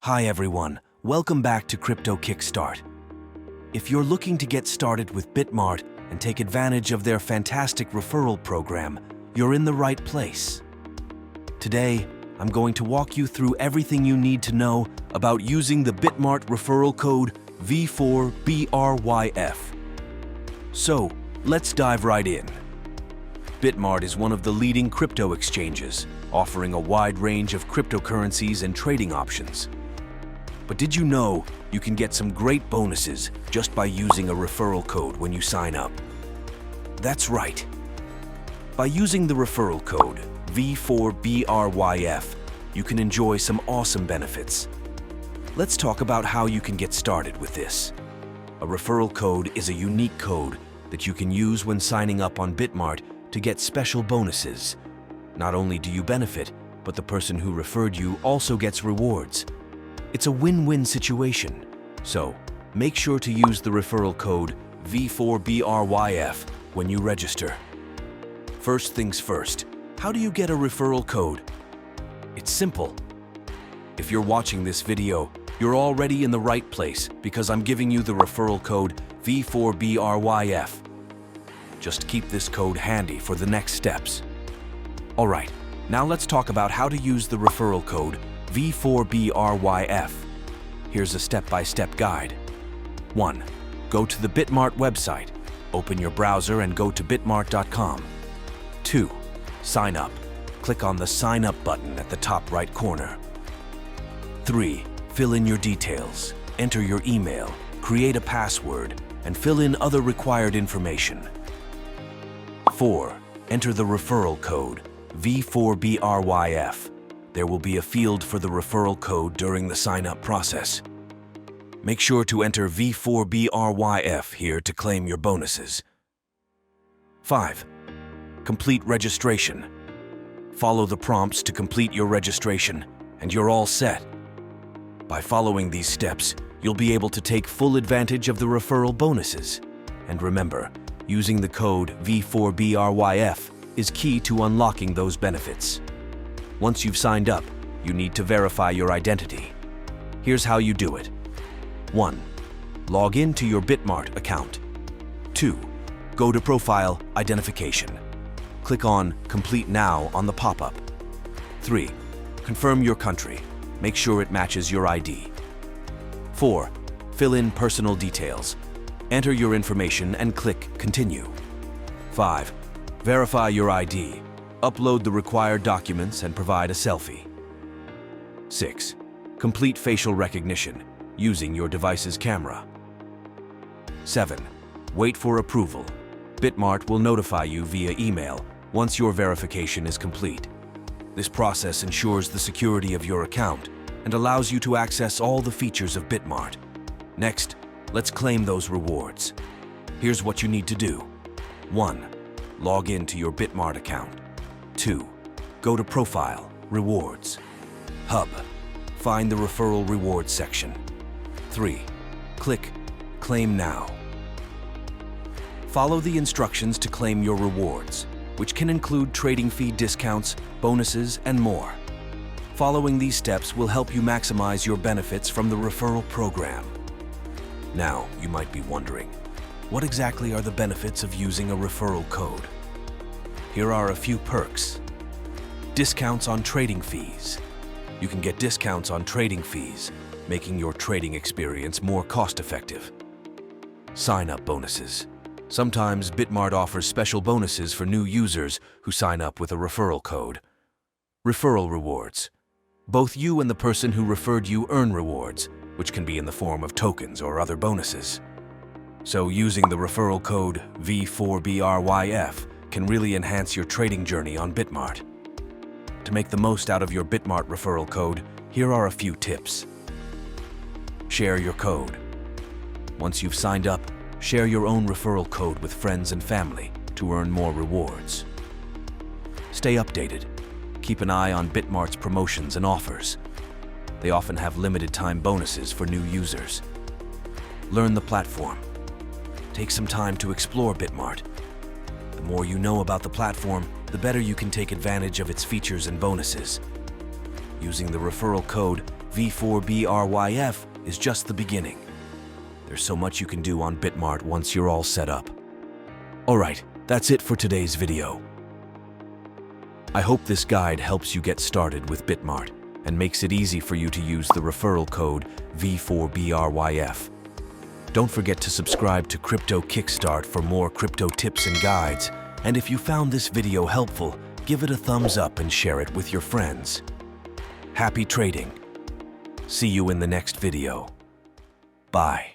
Hi everyone, welcome back to Crypto Kickstart. If you're looking to get started with Bitmart and take advantage of their fantastic referral program, you're in the right place. Today, I'm going to walk you through everything you need to know about using the Bitmart referral code V4BRyF. So, let's dive right in. Bitmart is one of the leading crypto exchanges, offering a wide range of cryptocurrencies and trading options. But did you know you can get some great bonuses just by using a referral code when you sign up? That's right. By using the referral code V4BRyF, you can enjoy some awesome benefits. Let's talk about how you can get started with this. A referral code is a unique code that you can use when signing up on Bitmart to get special bonuses. Not only do you benefit, but the person who referred you also gets rewards. It's a win-win situation. So, make sure to use the referral code V4BRyF when you register. First things first, how do you get a referral code? It's simple. If you're watching this video, you're already in the right place because I'm giving you the referral code V4BRyF. Just keep this code handy for the next steps. Alright, now let's talk about how to use the referral code V4BRyF. Here's a step-by-step guide. 1. Go to the Bitmart website. Open your browser and go to bitmart.com. 2. Sign up. Click on the Sign Up button at the top right corner. 3. Fill in your details. Enter your email, create a password, and fill in other required information. 4. Enter the referral code V4BRyF. There will be a field for the referral code during the sign-up process. Make sure to enter V4BRyF here to claim your bonuses. 5. Complete registration. Follow the prompts to complete your registration, and you're all set. By following these steps, you'll be able to take full advantage of the referral bonuses. And remember, using the code V4BRyF is key to unlocking those benefits. Once you've signed up, you need to verify your identity. Here's how you do it. 1. Log in to your Bitmart account. 2. Go to Profile Identification. Click on Complete Now on the pop-up. 3. Confirm your country. Make sure it matches your ID. 4. Fill in personal details. Enter your information and click Continue. 5. Verify your ID. Upload the required documents and provide a selfie. 6. Complete facial recognition using your device's camera. 7. Wait for approval. Bitmart will notify you via email once your verification is complete. This process ensures the security of your account and allows you to access all the features of Bitmart. Next, let's claim those rewards. Here's what you need to do. 1. Log in to your Bitmart account. 2. Go to Profile, Rewards. Hub. Find the Referral Rewards section. 3. Click Claim Now. Follow the instructions to claim your rewards, which can include trading fee discounts, bonuses, and more. Following these steps will help you maximize your benefits from the referral program. Now, you might be wondering, what exactly are the benefits of using a referral code? Here are a few perks. Discounts on trading fees. You can get discounts on trading fees, making your trading experience more cost-effective. Sign-up bonuses. Sometimes Bitmart offers special bonuses for new users who sign up with a referral code. Referral rewards. Both you and the person who referred you earn rewards, which can be in the form of tokens or other bonuses. So using the referral code V4BRyF can really enhance your trading journey on Bitmart. To make the most out of your Bitmart referral code, here are a few tips. Share your code. Once you've signed up, share your own referral code with friends and family to earn more rewards. Stay updated. Keep an eye on Bitmart's promotions and offers. They often have limited time bonuses for new users. Learn the platform. Take some time to explore Bitmart. The more you know about the platform, the better you can take advantage of its features and bonuses. Using the referral code V4BRyF is just the beginning. There's so much you can do on Bitmart once you're all set up. Alright, that's it for today's video. I hope this guide helps you get started with Bitmart and makes it easy for you to use the referral code V4BRyF. Don't forget to subscribe to Crypto Kickstart for more crypto tips and guides. And if you found this video helpful, give it a thumbs up and share it with your friends. Happy trading. See you in the next video. Bye.